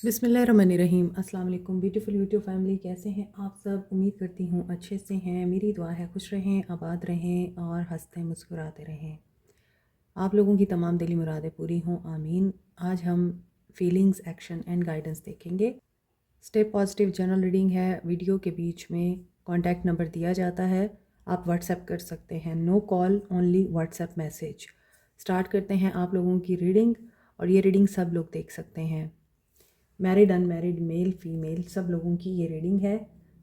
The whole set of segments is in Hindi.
बिस्मिल्लाहिर्रहमानिर्रहीम। अस्सलाम वालेकुम ब्यूटीफुल यूट्यूब फैमिली, कैसे हैं आप सब? उम्मीद करती हूँ अच्छे से हैं। मेरी दुआ है खुश रहें, आबाद रहें और हंसते मुस्कुराते रहें। आप लोगों की तमाम दिली मुरादें पूरी हों, आमीन। आज हम फीलिंग्स, एक्शन एंड गाइडेंस देखेंगे। स्टेप पॉजिटिव जनरल रीडिंग है। वीडियो के बीच में कॉन्टैक्ट नंबर दिया जाता है, आप व्हाट्सएप कर सकते हैं। No call, only WhatsApp message. Start करते हैं आप लोगों की रीडिंग, और ये रीडिंग सब लोग देख सकते हैं। मैरिड, अनमैरिड, मेल, फीमेल, सब लोगों की ये रीडिंग है।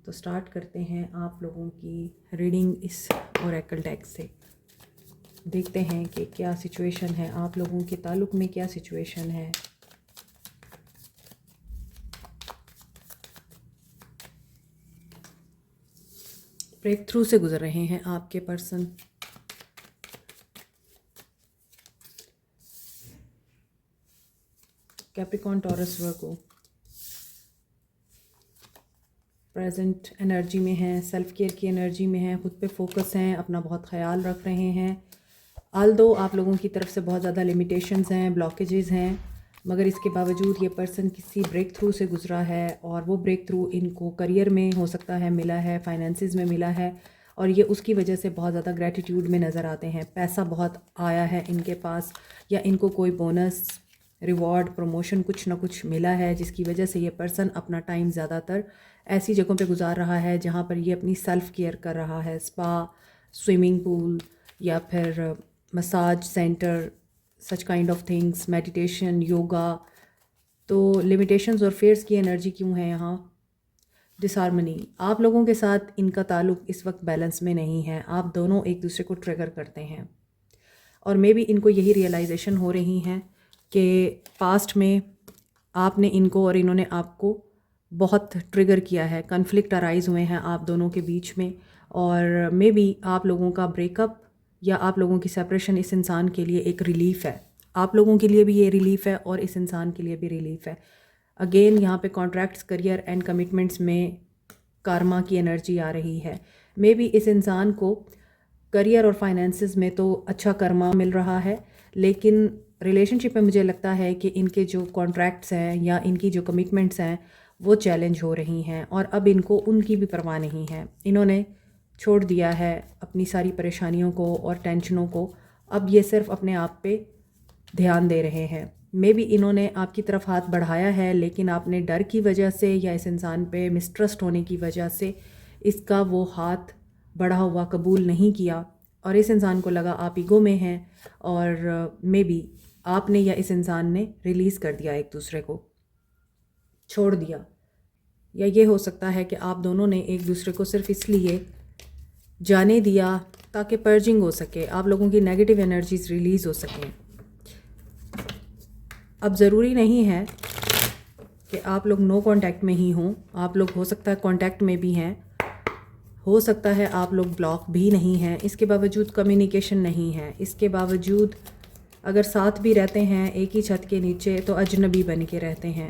तो स्टार्ट करते हैं आप लोगों की रीडिंग इस ओरेकल डेक से। देखते हैं कि क्या सिचुएशन है, आप लोगों के ताल्लुक़ में क्या सिचुएशन है। ब्रेक थ्रू से गुजर रहे हैं आपके पर्सन। कैप्रिकॉर्न, टॉरस, वर्गो प्रेजेंट एनर्जी में हैं, सेल्फ केयर की एनर्जी में हैं, खुद पे फोकस हैं, अपना बहुत ख्याल रख रहे हैं। आल्दो आप लोगों की तरफ से बहुत ज़्यादा लिमिटेशंस हैं, ब्लॉकेजेस हैं, मगर इसके बावजूद ये पर्सन किसी ब्रेक थ्रू से गुजरा है, और वो ब्रेक थ्रू इनको करियर में हो सकता है मिला है, फाइनेंसिस में मिला है, और ये उसकी वजह से बहुत ज़्यादा ग्रैटिट्यूड में नज़र आते हैं। पैसा बहुत आया है इनके पास, या इनको कोई बोनस, रिवॉर्ड, प्रमोशन कुछ ना कुछ मिला है, जिसकी वजह से ये पर्सन अपना टाइम ज़्यादातर ऐसी जगहों पे गुजार रहा है जहाँ पर ये अपनी सेल्फ़ केयर कर रहा है। स्पा, स्विमिंग पूल, या फिर massage centre, such kind of things, meditation, yoga. तो लिमिटेशंस और फेयर्स की एनर्जी क्यों है यहाँ? डिसहार्मनी, आप लोगों के साथ इनका ताल्लुक़ इस वक्त बैलेंस में नहीं है। आप दोनों एक दूसरे को ट्रिगर करते हैं, और मे बी इनको यही रियलाइजेशन हो रही हैं कि पास्ट में आपने इनको और इन्होंने आपको बहुत ट्रिगर किया है। कन्फ्लिक्ट अराइज हुए हैं आप दोनों के बीच में, और मे बी आप लोगों का ब्रेकअप या आप लोगों की सेपरेशन इस इंसान के लिए एक रिलीफ़ है। आप लोगों के लिए भी ये रिलीफ़ है और इस इंसान के लिए भी रिलीफ़ है। अगेन यहाँ पे कॉन्ट्रैक्ट्स, करियर एंड कमिटमेंट्स में कार्मा की एनर्जी आ रही है। मे बी इस इंसान को करियर और फाइनेंसिस में तो अच्छा कर्मा मिल रहा है, लेकिन रिलेशनशिप में मुझे लगता है कि इनके जो कॉन्ट्रैक्ट्स हैं या इनकी जो कमिटमेंट्स हैं वो चैलेंज हो रही हैं, और अब इनको उनकी भी परवाह नहीं है। इन्होंने छोड़ दिया है अपनी सारी परेशानियों को और टेंशनों को। अब ये सिर्फ अपने आप पे ध्यान दे रहे हैं। मे बी इन्होंने आपकी तरफ हाथ बढ़ाया है, लेकिन आपने डर की वजह से या इस इंसान पे मिसट्रस्ट होने की वजह से इसका वो हाथ बढ़ा हुआ कबूल नहीं किया, और इस इंसान को लगा आप ईगो में हैं, और मे बी आपने या इस इंसान ने रिलीज़ कर दिया, एक दूसरे को छोड़ दिया। या ये हो सकता है कि आप दोनों ने एक दूसरे को सिर्फ इसलिए जाने दिया ताकि पर्जिंग हो सके, आप लोगों की नेगेटिव एनर्जीज रिलीज़ हो सकें। अब ज़रूरी नहीं है कि आप लोग नो कांटेक्ट में ही हों, आप लोग हो सकता है कांटेक्ट में भी हैं, हो सकता है आप लोग ब्लॉक भी नहीं हैं, इसके बावजूद कम्युनिकेशन नहीं है, इसके बावजूद अगर साथ भी रहते हैं एक ही छत के नीचे तो अजनबी बन के रहते हैं।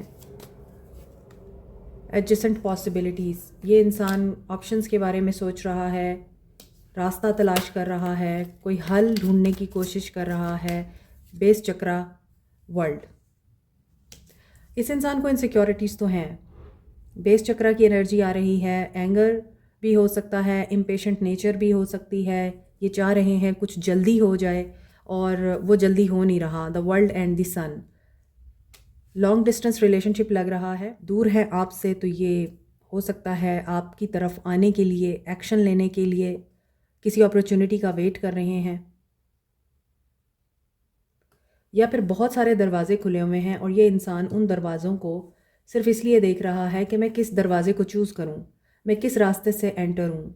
एडजेसेंट पॉसिबिलिटीज़, ये इंसान ऑप्शंस के बारे में सोच रहा है, रास्ता तलाश कर रहा है, कोई हल ढूंढने की कोशिश कर रहा है। बेस चक्रा वर्ल्ड, इस इंसान को इनसिक्योरिटीज़ तो हैं। बेस चक्रा की एनर्जी आ रही है, एंगर भी हो सकता है, इम्पेशेंट नेचर भी हो सकती है। ये चाह रहे हैं कुछ जल्दी हो जाए, और वो जल्दी हो नहीं रहा। The world and the sun, long distance relationship लग रहा है, दूर है आपसे, तो ये हो सकता है आपकी तरफ आने के लिए, एक्शन लेने के लिए किसी अपॉर्चुनिटी का वेट कर रहे हैं, या फिर बहुत सारे दरवाजे खुले हुए हैं और ये इंसान उन दरवाज़ों को सिर्फ इसलिए देख रहा है कि मैं किस दरवाजे को चूज़ करूं, मैं किस रास्ते से एंटर हूं,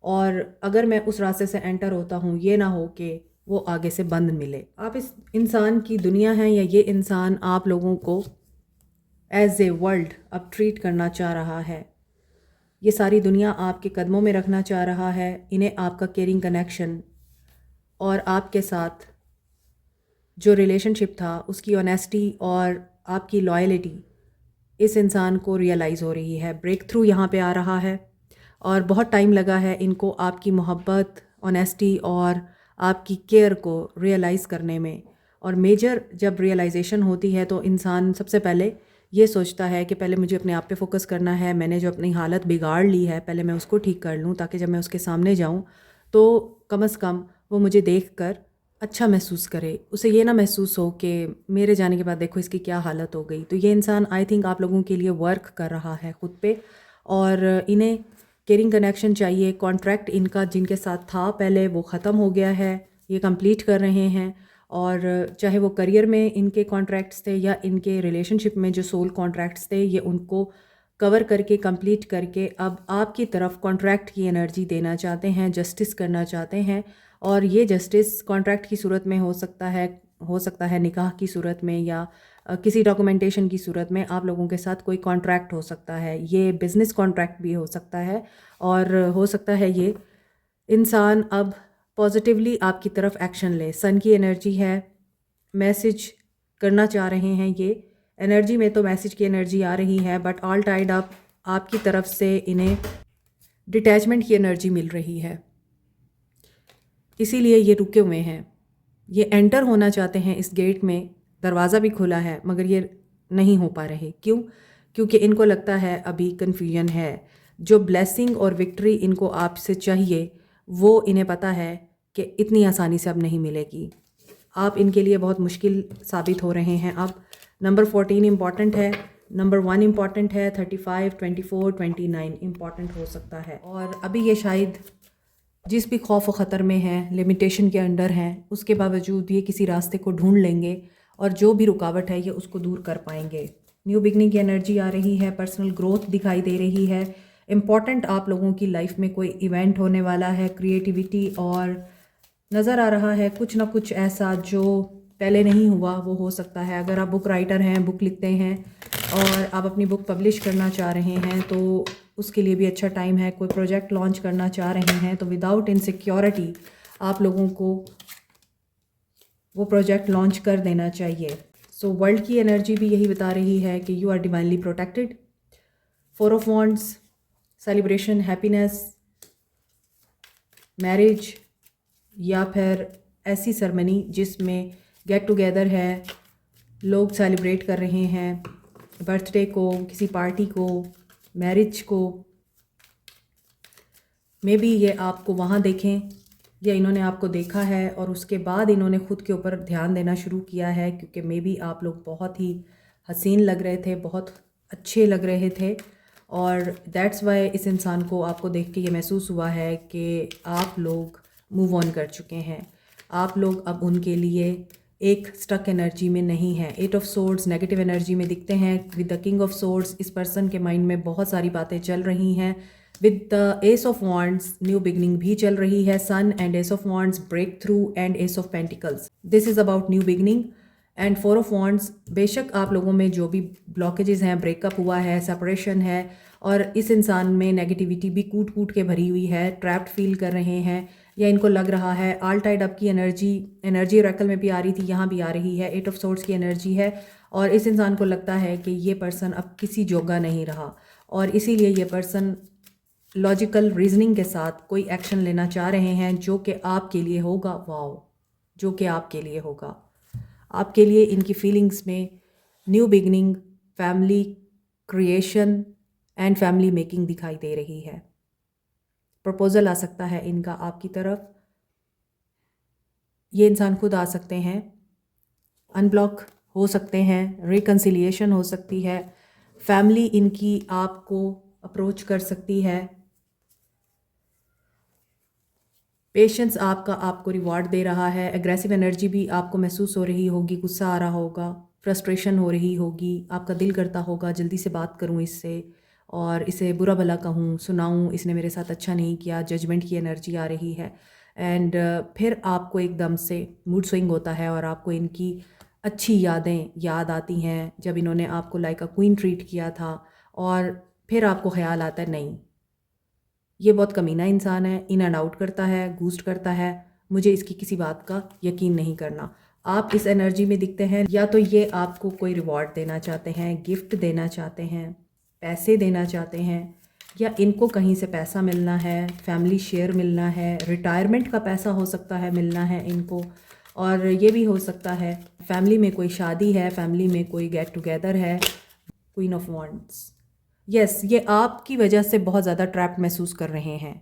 और अगर मैं उस रास्ते से एंटर होता हूं ये ना हो कि वो आगे से बंद मिले। आप इस इंसान की दुनिया हैं, या ये इंसान आप लोगों को एज ए वर्ल्ड अब ट्रीट करना चाह रहा है। ये सारी दुनिया आपके कदमों में रखना चाह रहा है। इन्हें आपका केयरिंग कनेक्शन और आपके साथ जो रिलेशनशिप था उसकी ऑनेस्टी और आपकी लॉयल्टी इस इंसान को रियलाइज़ हो रही है। ब्रेक थ्रू यहाँ पे आ रहा है, और बहुत टाइम लगा है इनको आपकी मोहब्बत, ऑनेस्टी और आपकी केयर को रियलाइज़ करने में। और मेजर जब रियलाइजेशन होती है तो इंसान सबसे पहले ये सोचता है कि पहले मुझे अपने आप पे फोकस करना है, मैंने जो अपनी हालत बिगाड़ ली है पहले मैं उसको ठीक कर लूँ, ताकि जब मैं उसके सामने जाऊँ तो कम से कम वो मुझे देख कर अच्छा महसूस करे, उसे ये ना महसूस हो कि मेरे जाने के बाद देखो इसकी क्या हालत हो गई। तो ये इंसान आई थिंक आप लोगों के लिए वर्क कर रहा है ख़ुद पे, और इन्हें केयरिंग कनेक्शन चाहिए। कॉन्ट्रैक्ट इनका जिनके साथ था पहले वो ख़त्म हो गया है, ये कंप्लीट कर रहे हैं। और चाहे वो करियर में इनके कॉन्ट्रैक्ट्स थे या इनके रिलेशनशिप में जो सोल कॉन्ट्रैक्ट्स थे, ये उनको कवर करके कंप्लीट करके अब आपकी तरफ कॉन्ट्रैक्ट की एनर्जी देना चाहते हैं, जस्टिस करना चाहते हैं। और ये जस्टिस कॉन्ट्रैक्ट की सूरत में हो सकता है निकाह की सूरत में, या किसी डॉक्यूमेंटेशन की सूरत में आप लोगों के साथ कोई कॉन्ट्रैक्ट हो सकता है। ये बिज़नेस कॉन्ट्रैक्ट भी हो सकता है, और हो सकता है ये इंसान अब पॉजिटिवली आपकी तरफ एक्शन ले। सन की एनर्जी है, मैसेज करना चाह रहे हैं ये एनर्जी में, तो मैसेज की एनर्जी आ रही है, बट ऑल टाइड अप आपकी तरफ से इन्हें डिटैचमेंट की एनर्जी मिल रही है, इसीलिए ये रुके हुए हैं। ये एंटर होना चाहते हैं इस गेट में, दरवाज़ा भी खुला है मगर ये नहीं हो पा रहे। क्यों? क्योंकि इनको लगता है अभी कन्फ्यूजन है। जो ब्लेसिंग और विक्ट्री इनको आपसे चाहिए वो इन्हें पता है कि इतनी आसानी से अब नहीं मिलेगी। आप इनके लिए बहुत मुश्किल साबित हो रहे हैं। अब नंबर 14 इम्पॉर्टेंट है, नंबर 1 इम्पॉर्टेंट है, 35, 24, 29 इम्पॉर्टेंट हो सकता है। और अभी ये शायद जिस भी खौफ व ख़तर में हैं, लिमिटेशन के अंडर हैं, उसके बावजूद ये किसी रास्ते को ढूंढ लेंगे और जो भी रुकावट है ये उसको दूर कर पाएंगे। न्यू बिगनिंग की एनर्जी आ रही है, पर्सनल ग्रोथ दिखाई दे रही है। इम्पॉर्टेंट आप लोगों की लाइफ में कोई इवेंट होने वाला है, क्रिएटिविटी, और नज़र आ रहा है कुछ ना कुछ ऐसा जो पहले नहीं हुआ वो हो सकता है। अगर आप बुक राइटर हैं, बुक लिखते हैं और आप अपनी बुक पब्लिश करना चाह रहे हैं तो उसके लिए भी अच्छा टाइम है। कोई प्रोजेक्ट लॉन्च करना चाह रहे हैं तो विदाउट इनसिक्योरिटी आप लोगों को वो प्रोजेक्ट लॉन्च कर देना चाहिए। सो वर्ल्ड की एनर्जी भी यही बता रही है कि you are divinely protected. 4 of wands, celebration, happiness, marriage, या फिर ऐसी सेरेमनी जिसमें गेट टुगेदर है, लोग सेलिब्रेट कर रहे हैं बर्थडे को, किसी पार्टी को, मैरिज को। मे बी ये आपको वहाँ देखें या इन्होंने आपको देखा है और उसके बाद इन्होंने ख़ुद के ऊपर ध्यान देना शुरू किया है, क्योंकि मे बी आप लोग बहुत ही हसीन लग रहे थे, बहुत अच्छे लग रहे थे, और दैट्स वाई इस इंसान को आपको देख के ये महसूस हुआ है कि आप लोग मूव ऑन कर चुके हैं। आप लोग अब उनके लिए एक स्टक एनर्जी में नहीं है। 8 ऑफ सोर्ड्स नेगेटिव एनर्जी में दिखते हैं। With the king of swords इस पर्सन के माइंड में बहुत सारी बातें चल रही हैं। With the ace of wands new beginning भी चल रही है। Sun and ace of wands breakthrough, and ace of pentacles, this is about new beginning. And 4 of wands, बेशक आप लोगों में जो भी ब्लॉकेजेस हैं, ब्रेकअप हुआ है, सेपरेशन है, और इस इंसान में नेगेटिविटी भी कूट कूट के भरी हुई है, ट्रैप्ड फील कर रहे हैं, या इनको लग रहा है ऑल टाइड अप की एनर्जी रकल में भी आ रही थी, यहाँ भी आ रही है। 8 ऑफ सोर्ड्स की एनर्जी है, और इस इंसान को लगता है कि ये पर्सन अब किसी जोगा नहीं रहा, और इसीलिए ये पर्सन लॉजिकल रीजनिंग के साथ कोई एक्शन लेना चाह रहे हैं जो कि आपके लिए होगा। वाओ, जो कि आपके लिए होगा। आपके लिए इनकी फीलिंग्स में new beginning, family creation and family making दिखाई दे रही है। प्रपोजल आ सकता है इनका आपकी तरफ, ये इंसान खुद आ सकते हैं, अनब्लॉक हो सकते हैं, रिकन्सिलिएशन हो सकती है, फैमिली इनकी आपको अप्रोच कर सकती है। पेशेंस आपको रिवॉर्ड दे रहा है। एग्रेसिव एनर्जी भी आपको महसूस हो रही होगी, गुस्सा आ रहा होगा, फ्रस्ट्रेशन हो रही होगी, आपका दिल करता होगा जल्दी से बात करूं इससे और इसे बुरा भला कहूँ, सुनाऊँ, इसने मेरे साथ अच्छा नहीं किया। जजमेंट की एनर्जी आ रही है, एंड फिर आपको एकदम से मूड स्विंग होता है और आपको इनकी अच्छी यादें याद आती हैं जब इन्होंने आपको लाइक अ क्वीन ट्रीट किया था, और फिर आपको ख्याल आता है नहीं, ये बहुत कमीना इंसान है, इन एंड आउट करता है, घूस्ट करता है, मुझे इसकी किसी बात का यकीन नहीं करना। आप इस एनर्जी में दिखते हैं, या तो ये आपको कोई रिवॉर्ड देना चाहते हैं, गिफ्ट देना चाहते हैं, पैसे देना चाहते हैं, या इनको कहीं से पैसा मिलना है, फैमिली शेयर मिलना है, रिटायरमेंट का पैसा हो सकता है मिलना है इनको, और ये भी हो सकता है फैमिली में कोई शादी है, फैमिली में कोई गेट टुगेदर है, क्वीन ऑफ वॉन्ड्स। यस, ये आपकी वजह से बहुत ज़्यादा ट्रैप्ड महसूस कर रहे हैं।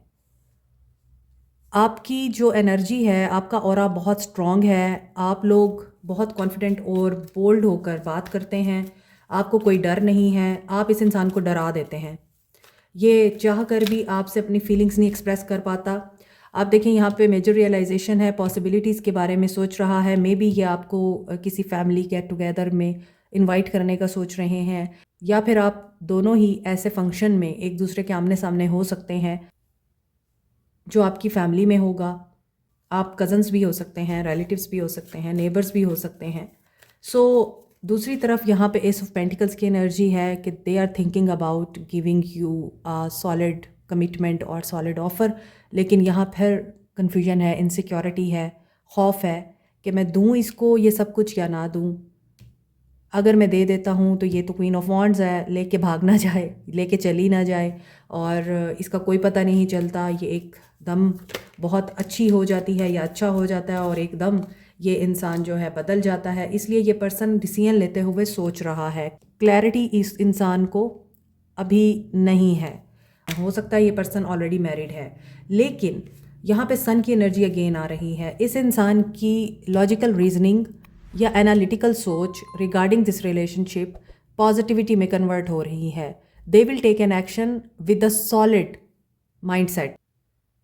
आपकी जो एनर्जी है, आपका ऑरा बहुत स्ट्रॉन्ग है। आप लोग बहुत कॉन्फिडेंट और बोल्ड होकर बात करते हैं। आपको कोई डर नहीं है। आप इस इंसान को डरा देते हैं। ये चाह कर भी आपसे अपनी फीलिंग्स नहीं एक्सप्रेस कर पाता। आप देखें यहाँ पे मेजर रियलाइजेशन है, पॉसिबिलिटीज़ के बारे में सोच रहा है। मे बी ये आपको किसी फैमिली गेट टुगेदर में इनवाइट करने का सोच रहे हैं, या फिर आप दोनों ही ऐसे फंक्शन में एक दूसरे के आमने सामने हो सकते हैं जो आपकी फैमिली में होगा। आप कज़न्स भी हो सकते हैं, रिलेटिव्स भी हो सकते हैं, नेबर्स भी हो सकते हैं। सो दूसरी तरफ यहाँ पे एस ऑफ पेंटिकल्स की एनर्जी है कि they are thinking about giving you a solid commitment और सॉलिड ऑफ़र, लेकिन यहाँ फिर कन्फ्यूजन है, इनसिक्योरिटी है, खौफ है कि मैं दूँ इसको ये सब कुछ या ना दूँ। अगर मैं दे देता हूँ तो ये तो क्वीन ऑफ वॉन्ड्स है, लेके भाग ना जाए, लेके चली ना जाए, और इसका कोई पता नहीं चलता। ये एकदम बहुत अच्छी हो जाती है या अच्छा हो जाता है, और एकदम ये इंसान जो है बदल जाता है। इसलिए ये पर्सन डिसीजन लेते हुए सोच रहा है। क्लैरिटी इस इंसान को अभी नहीं है। हो सकता है ये पर्सन ऑलरेडी मैरिड है, लेकिन यहाँ पे सन की एनर्जी अगेन आ रही है। इस इंसान की लॉजिकल रीजनिंग या एनालिटिकल सोच रिगार्डिंग दिस रिलेशनशिप पॉजिटिविटी में कन्वर्ट हो रही है। They will take an action with a solid mindset.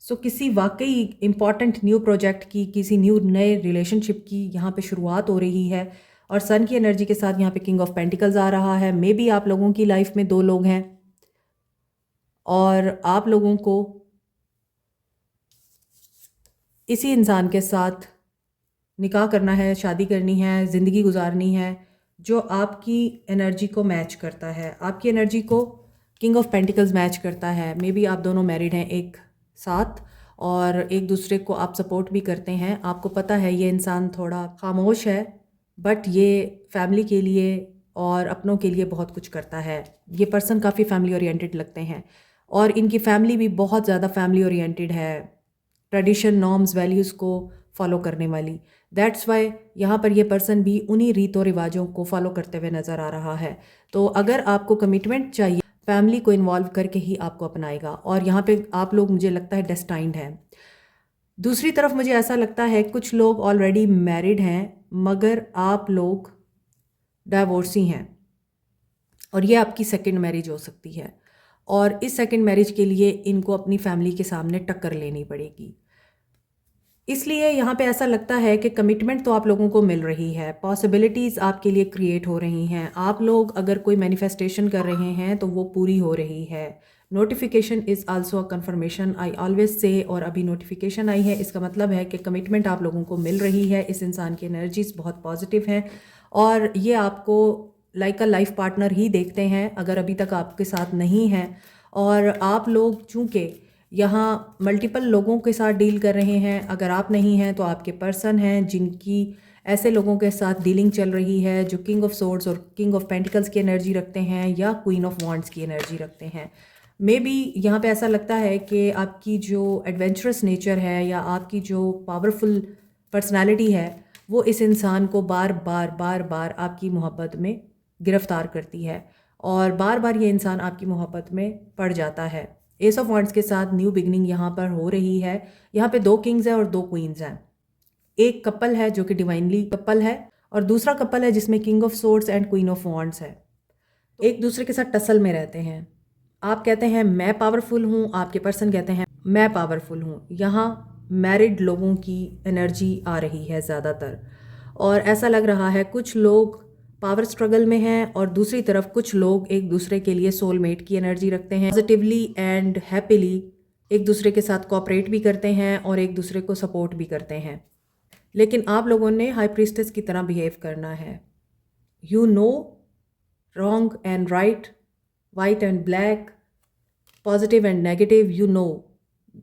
So किसी वाकई इम्पॉर्टेंट न्यू प्रोजेक्ट की, किसी नए रिलेशनशिप की यहाँ पे शुरुआत हो रही है। और सन की एनर्जी के साथ यहाँ पे किंग ऑफ पेंटिकल्स आ रहा है। मे बी आप लोगों की लाइफ में 2 लोग हैं और आप लोगों को इसी इंसान के साथ निकाह करना है, शादी करनी है, ज़िंदगी गुजारनी है जो आपकी एनर्जी को मैच करता है। आपकी एनर्जी को किंग ऑफ पेंटिकल्स मैच करता है। मे बी आप दोनों मैरिड हैं एक साथ और एक दूसरे को आप सपोर्ट भी करते हैं। आपको पता है ये इंसान थोड़ा खामोश है, बट ये फैमिली के लिए और अपनों के लिए बहुत कुछ करता है। ये पर्सन काफ़ी फैमिली ओरिएंटेड लगते हैं, और इनकी फैमिली भी बहुत ज़्यादा फैमिली ओरिएंटेड है, ट्रेडिशन, नॉर्म्स, वैल्यूज़ को फॉलो करने वाली। दैट्स वाई यहाँ पर ये पर्सन भी उन्हीं रीतों रिवाजों को फॉलो करते हुए नज़र आ रहा है। तो अगर आपको कमिटमेंट चाहिए, फैमिली को इन्वॉल्व करके ही आपको अपनाएगा, और यहाँ पे आप लोग, मुझे लगता है, डेस्टाइंड हैं। दूसरी तरफ मुझे ऐसा लगता है कुछ लोग ऑलरेडी मैरिड हैं, मगर आप लोग डाइवोर्सी हैं, और ये आपकी सेकंड मैरिज हो सकती है। और इस सेकंड मैरिज के लिए इनको अपनी फैमिली के सामने टक्कर लेनी पड़ेगी। इसलिए यहाँ पे ऐसा लगता है कि कमिटमेंट तो आप लोगों को मिल रही है, पॉसिबिलिटीज़ आपके लिए क्रिएट हो रही हैं। आप लोग अगर कोई मैनिफेस्टेशन कर रहे हैं तो वो पूरी हो रही है। Notification is also a conformation, I always say. और अभी नोटिफिकेशन आई है, इसका मतलब है कि कमिटमेंट आप लोगों को मिल रही है। इस इंसान की एनर्जीज बहुत पॉजिटिव हैं, और ये आपको लाइक अ लाइफ पार्टनर ही देखते हैं अगर अभी तक आपके साथ नहीं हैं। और आप लोग चूँकि यहाँ मल्टीपल लोगों के साथ डील कर रहे हैं, अगर आप नहीं हैं तो आपके पर्सन हैं जिनकी ऐसे लोगों के साथ डीलिंग चल रही है जो किंग ऑफ सोर्ड्स और किंग ऑफ पेंटिकल्स की एनर्जी रखते हैं या क्वीन ऑफ वॉन्ड्स की एनर्जी रखते हैं। मे बी यहाँ पे ऐसा लगता है कि आपकी जो एडवेंचरस नेचर है या आपकी जो पावरफुल पर्सनालिटी है वो इस इंसान को बार बार आपकी मोहब्बत में गिरफ्तार करती है, और बार बार ये इंसान आपकी मोहब्बत में पड़ जाता है। एस ऑफ वॉन्ड्स के साथ न्यू बिगनिंग यहाँ पर हो रही है। यहाँ पे 2 किंग्स हैं और 2 क्वींस हैं। एक कपल है जो कि डिवाइनली कपल है, और दूसरा कपल है जिसमें king of swords and queen of wands है। एक दूसरे के साथ टसल में रहते हैं। आप कहते हैं मैं पावरफुल हूँ, आपके पर्सन कहते हैं मैं पावरफुल हूँ। यहाँ मैरिड लोगों की एनर्जी आ रही है ज़्यादातर, और ऐसा लग रहा है कुछ लोग पावर स्ट्रगल में हैं, और दूसरी तरफ कुछ लोग एक दूसरे के लिए सोलमेट की एनर्जी रखते हैं, पॉजिटिवली एंड हैप्पीली एक दूसरे के साथ कोऑपरेट भी करते हैं और एक दूसरे को सपोर्ट भी करते हैं। लेकिन आप लोगों ने हाई प्रीस्टेस की तरह बिहेव करना है। You know wrong and right, white and black, positive and negative, you know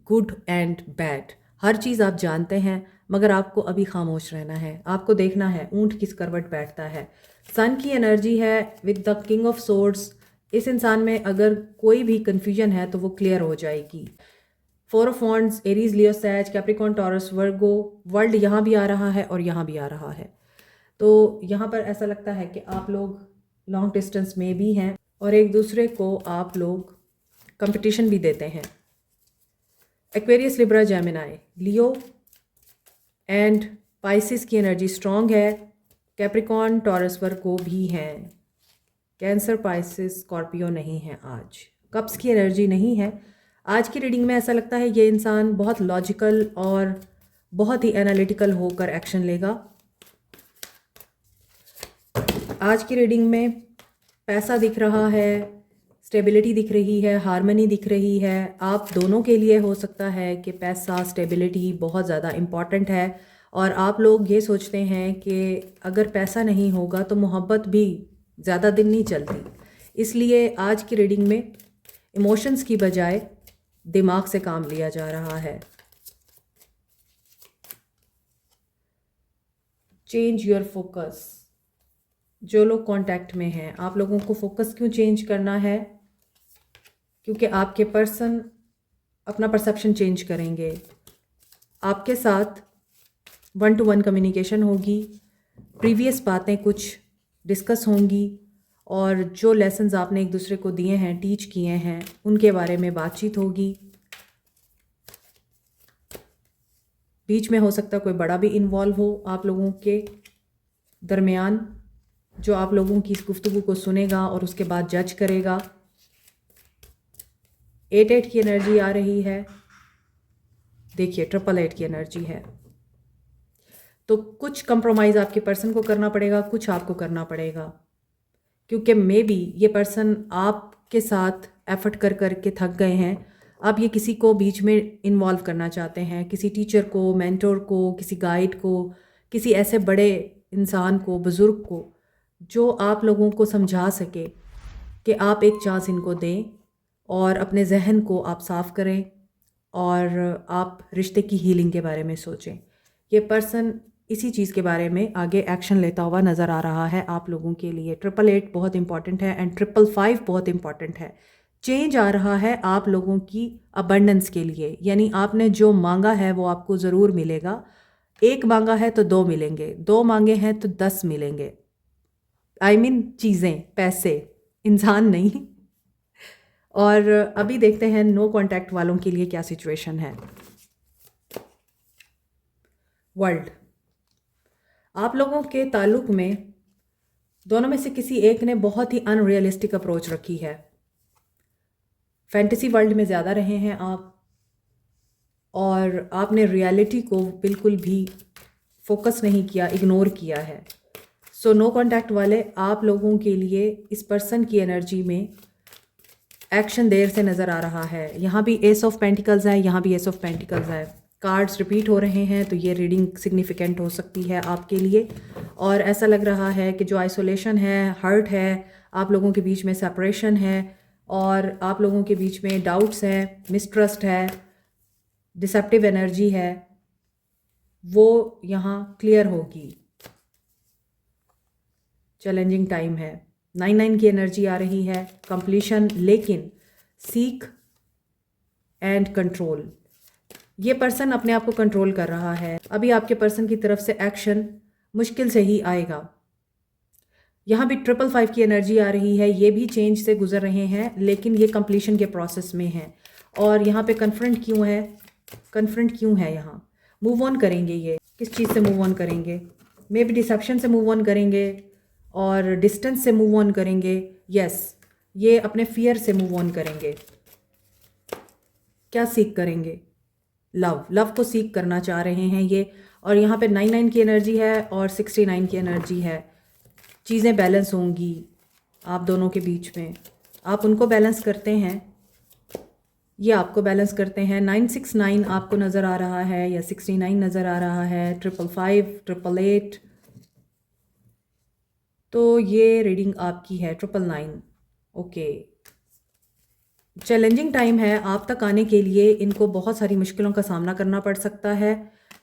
good and bad. हर चीज़ आप जानते हैं, मगर आपको अभी खामोश रहना है। आपको देखना है ऊंट किस करवट बैठता है। सन की एनर्जी है with the king of swords. इस इंसान में अगर कोई भी कन्फ्यूजन है तो वो क्लियर हो जाएगी। 4 ऑफ वॉन्ड्स, एरीज, लियो, सैज, कैप्रिकॉर्न, टॉरस, वर्गो, वर्ल्ड यहाँ भी आ रहा है और यहाँ भी आ रहा है। तो यहाँ पर ऐसा लगता है कि आप लोग लॉन्ग डिस्टेंस में भी हैं और एक दूसरे को आप लोग कंपटीशन भी देते हैं। Aquarius, Libra, Gemini, Leo and Pisces की एनर्जी स्ट्रॉन्ग है। कैप्रिकॉर्न, टॉरस, वर्गो भी हैं। कैंसर, पाइसिस, स्कॉर्पियो नहीं है आज। कप्स की एनर्जी नहीं है आज की रीडिंग में। ऐसा लगता है ये इंसान बहुत लॉजिकल और बहुत ही एनालिटिकल होकर एक्शन लेगा। आज की रीडिंग में पैसा दिख रहा है, स्टेबिलिटी दिख रही है, हार्मनी दिख रही है। आप दोनों के लिए हो सकता है कि पैसा, स्टेबिलिटी बहुत ज़्यादा इम्पॉर्टेंट है और आप लोग ये सोचते हैं कि अगर पैसा नहीं होगा तो मोहब्बत भी ज़्यादा दिन नहीं चलती। इसलिए आज की रीडिंग में इमोशंस की बजाय दिमाग से काम लिया जा रहा है। Change your focus. जो लोग कांटेक्ट में हैं, आप लोगों को फोकस क्यों चेंज करना है? क्योंकि आपके पर्सन अपना परसेप्शन चेंज करेंगे। आपके साथ 1-to-1 कम्युनिकेशन होगी, प्रीवियस बातें कुछ डिस्कस होंगी और जो लेसन्स आपने एक दूसरे को दिए हैं, टीच किए हैं, उनके बारे में बातचीत होगी। बीच में हो सकता है कोई बड़ा भी इन्वॉल्व हो आप लोगों के दरमियान, जो आप लोगों की इस गुफ्तगू को सुनेगा और उसके बाद जज करेगा। 8-8 की एनर्जी आ रही है। देखिए 888 की एनर्जी है। तो कुछ कंप्रोमाइज़ आपके पर्सन को करना पड़ेगा, कुछ आपको करना पड़ेगा, क्योंकि मे बी ये पर्सन आपके साथ एफर्ट कर कर के थक गए हैं। अब ये किसी को बीच में इन्वॉल्व करना चाहते हैं, किसी टीचर को, मेंटोर को, किसी गाइड को, किसी ऐसे बड़े इंसान को, बुज़ुर्ग को, जो आप लोगों को समझा सके कि आप एक चांस इनको दें और अपने जहन को आप साफ़ करें और आप रिश्ते की हीलिंग के बारे में सोचें। ये पर्सन इसी चीज़ के बारे में आगे एक्शन लेता हुआ नज़र आ रहा है आप लोगों के लिए। 888 बहुत इंपॉर्टेंट है एंड 555 बहुत इंपॉर्टेंट है। चेंज आ रहा है आप लोगों की अबंडेंस के लिए, यानी आपने जो मांगा है वो आपको ज़रूर मिलेगा। एक मांगा है तो 2 मिलेंगे, 2 मांगे हैं तो 10 मिलेंगे। I mean चीज़ें, पैसे, इंसान नहीं। और अभी देखते हैं नो कांटेक्ट वालों के लिए क्या सिचुएशन है। वर्ल्ड, आप लोगों के ताल्लुक में दोनों में से किसी एक ने बहुत ही अनरियलिस्टिक अप्रोच रखी है। फैंटेसी वर्ल्ड में ज़्यादा रहे हैं आप और आपने रियलिटी को बिल्कुल भी फोकस नहीं किया, इग्नोर किया है। सो नो कांटेक्ट वाले, आप लोगों के लिए इस पर्सन की एनर्जी में एक्शन देर से नज़र आ रहा है। यहाँ भी एस ऑफ पेंटिकल्स है, यहाँ भी एस ऑफ पेंटिकल्स है। कार्ड्स रिपीट हो रहे हैं तो ये रीडिंग सिग्निफिकेंट हो सकती है आपके लिए। और ऐसा लग रहा है कि जो आइसोलेशन है, हर्ट है, आप लोगों के बीच में सेपरेशन है और आप लोगों के बीच में डाउट्स हैं, मिसट्रस्ट है, डिसेप्टिव एनर्जी है, वो यहाँ क्लियर होगी। चैलेंजिंग टाइम है। 9-9 की एनर्जी आ रही है, कंप्लीशन, लेकिन सीक एंड कंट्रोल। ये पर्सन अपने आप को कंट्रोल कर रहा है। अभी आपके पर्सन की तरफ से एक्शन मुश्किल से ही आएगा। यहाँ भी 555 की एनर्जी आ रही है। ये भी चेंज से गुजर रहे हैं लेकिन ये कंप्लीशन के प्रोसेस में है। और यहाँ पे कन्फ्रंट क्यों है? कन्फ्रंट क्यों है यहाँ? मूव ऑन करेंगे। ये किस चीज़ से मूव ऑन करेंगे? मे बी डिसेप्शन से मूव ऑन करेंगे और डिस्टेंस से मूव ऑन करेंगे। यस, ये अपने फियर से मूव ऑन करेंगे। क्या सीख करेंगे? लव को सीख करना चाह रहे हैं ये। और यहाँ पे 9-9 की एनर्जी है और 69 की एनर्जी है। चीज़ें बैलेंस होंगी आप दोनों के बीच में। आप उनको बैलेंस करते हैं, ये आपको बैलेंस करते हैं। 969 आपको नज़र आ रहा है या 69 नज़र आ रहा है, 555, 888। तो ये रीडिंग आपकी है 999। ओके, चैलेंजिंग टाइम है आप तक आने के लिए। इनको बहुत सारी मुश्किलों का सामना करना पड़ सकता है।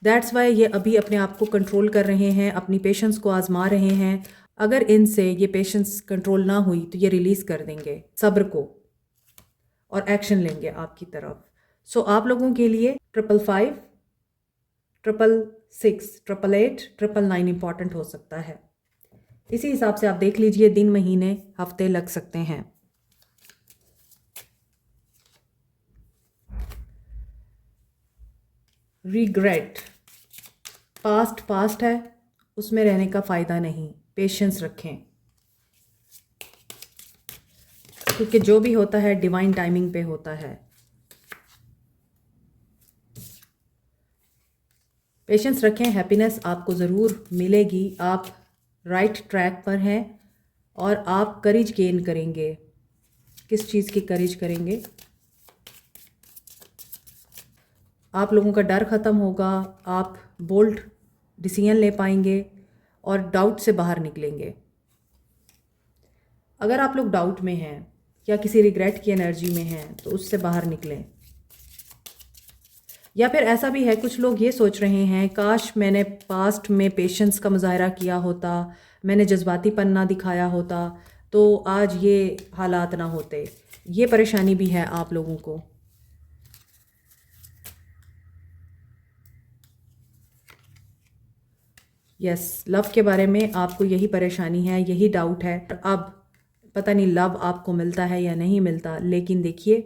दैट्स वाई ये अभी अपने आप को कंट्रोल कर रहे हैं, अपनी पेशेंस को आजमा रहे हैं। अगर इनसे ये पेशेंस कंट्रोल ना हुई तो ये रिलीज़ कर देंगे सब्र को और एक्शन लेंगे आपकी तरफ। सो आप लोगों के लिए 555, 666, 888, 999 इंपॉर्टेंट हो सकता है। इसी हिसाब से आप देख लीजिए, दिन, महीने, हफ्ते लग सकते हैं। रिग्रेट, पास्ट पास्ट है, उसमें रहने का फ़ायदा नहीं। पेशेंस रखें, क्योंकि जो भी होता है डिवाइन टाइमिंग पे होता है। पेशेंस रखें, हैप्पीनेस आपको ज़रूर मिलेगी। आप राइट ट्रैक पर हैं और आप करेज गेन करेंगे। किस चीज़ की करेज करेंगे? आप लोगों का डर ख़त्म होगा, आप बोल्ड डिसीजन ले पाएंगे और डाउट से बाहर निकलेंगे। अगर आप लोग डाउट में हैं या किसी रिग्रेट की एनर्जी में हैं तो उससे बाहर निकलें। या फिर ऐसा भी है, कुछ लोग ये सोच रहे हैं, काश मैंने पास्ट में पेशेंस का मुजाहरा किया होता, मैंने जज्बातीपन ना दिखाया होता तो आज ये हालात ना होते। ये परेशानी भी है आप लोगों को। यस, लव के बारे में आपको यही परेशानी है, यही डाउट है। अब पता नहीं लव आपको मिलता है या नहीं मिलता, लेकिन देखिए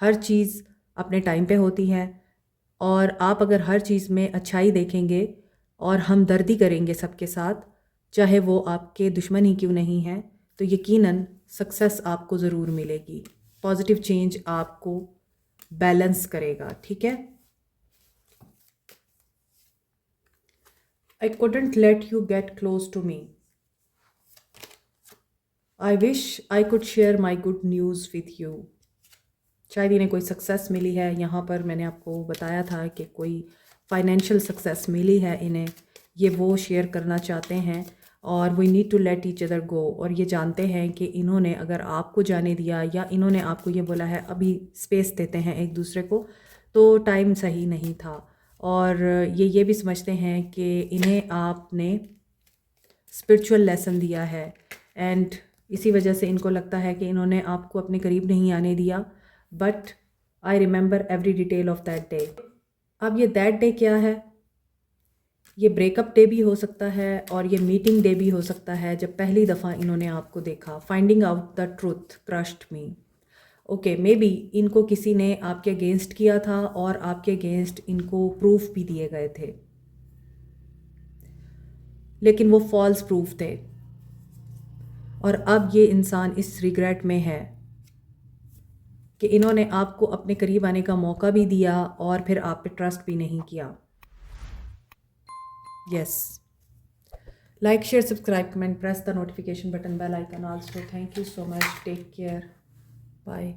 हर चीज़ अपने टाइम पे होती है। और आप अगर हर चीज़ में अच्छाई देखेंगे और हमदर्दी करेंगे सबके साथ, चाहे वो आपके दुश्मन ही क्यों नहीं है, तो यकीनन सक्सेस आपको ज़रूर मिलेगी। पॉजिटिव चेंज आपको बैलेंस करेगा, ठीक है। I couldn't let you get close to me. I wish I could share my good news with you. शायद इन्हें कोई सक्सेस मिली है। यहाँ पर मैंने आपको बताया था कि कोई फाइनेंशियल सक्सेस मिली है इन्हें, ये वो शेयर करना चाहते हैं। और we need to let each other go. और ये जानते हैं कि इन्होंने अगर आपको जाने दिया या इन्होंने आपको ये बोला है अभी स्पेस देते हैं एक दूसरे को, तो टाइम सही नहीं था। और ये भी समझते हैं कि इन्हें आपने स्पिरिचुअल लेसन दिया है एंड इसी वजह से इनको लगता है कि इन्होंने आपको अपने करीब नहीं आने दिया। But I remember every detail of that day. अब ये दैट डे क्या है? ये ब्रेकअप डे भी हो सकता है और ये मीटिंग डे भी हो सकता है, जब पहली दफ़ा इन्होंने आपको देखा। Finding out the truth crushed me. Okay, may be इनको किसी ने आपके अगेंस्ट किया था और आपके अगेंस्ट इनको प्रूफ भी दिए गए थे, लेकिन वो फॉल्स प्रूफ थे। और अब ये इंसान इस रिग्रेट में है कि इन्होंने आपको अपने करीब आने का मौका भी दिया और फिर आप पे ट्रस्ट भी नहीं किया। Yes, like, share, subscribe, comment, press the notification button, bell icon also. Thank you so much, take care, bye.